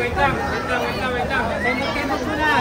Wait lang. Sendok muna.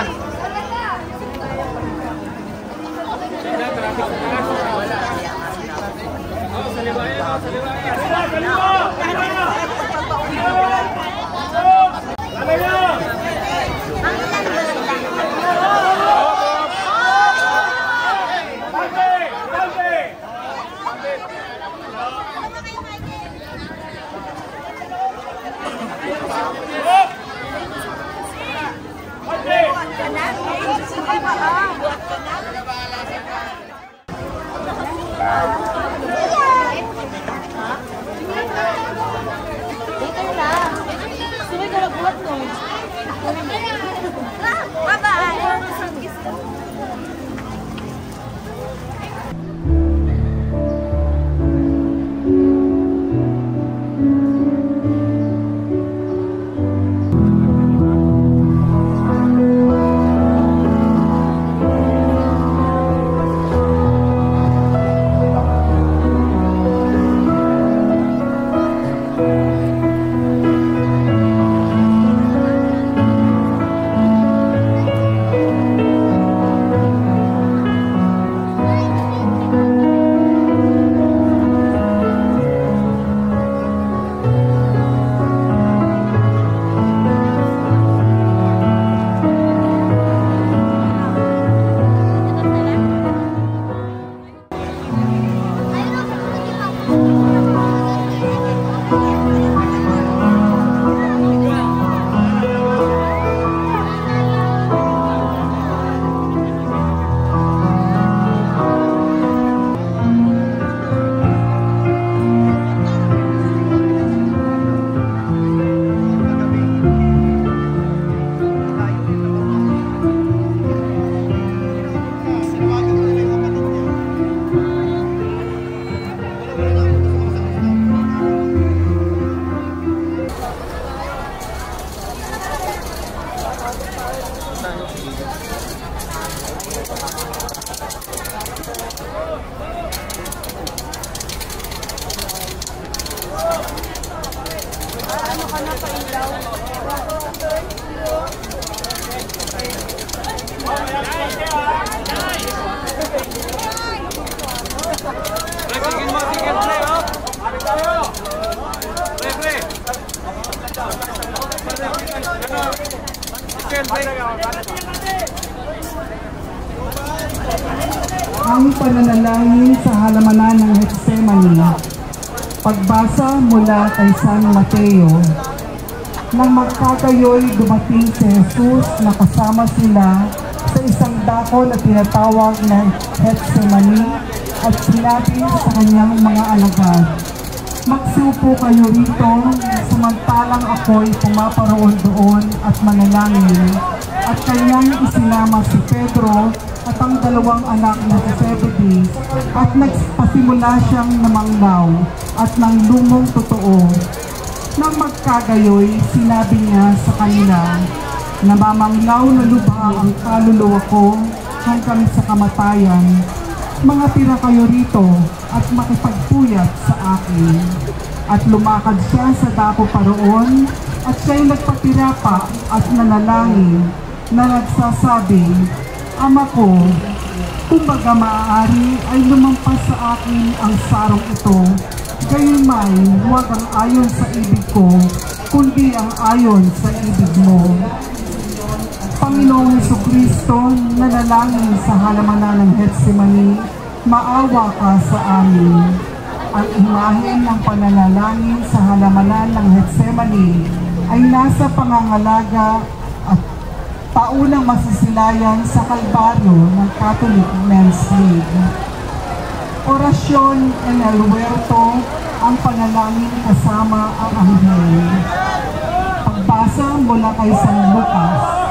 Ang pananalangin sa halamanan ng Getsemani. Pagbasa mula kay San Mateo. Nang magkagayoy, dumating si Jesus na kasama sila sa isang dako na tinatawag na Getsemani at sinabi sa kanyang mga alagad, "Magsiupo kayo rito, samantalang ako'y pumaparoon doon at manalangin." At kanyang isinama si Pedro at ang dalawang anak na si Zebedee at nagpasimula siyang namanglaw at ng lumong totoo. Nang magkagayoy, sinabi niya sa kanila, "Namamanglaw na lubha ang kaluluwa ko hanggang sa kamatayan. Mga tira kayo rito at makipagpuyat sa akin." At lumakad siya sa dako paroon at siya'y nagpatira pa at nanalangin na nagsasabi, "Ama ko, kumbaga maaari ay lumampas sa akin ang sarong ito, gayunmay huwag ang ayon sa ibig ko, kundi ang ayon sa ibig mo." Panginoong Jesucristo, nanalangin sa halamanan ng Getsemani, maawa ka sa amin. Ang imahe ng pananalangin sa halamanan ng Getsemani ay nasa pangangalaga at paunang masisilayan sa Kalbaryo ng Catholic Men's League. Orasyon en el Huerto, ang panalangin kasama ang anghel. Pagbasa mula kay San Lucas.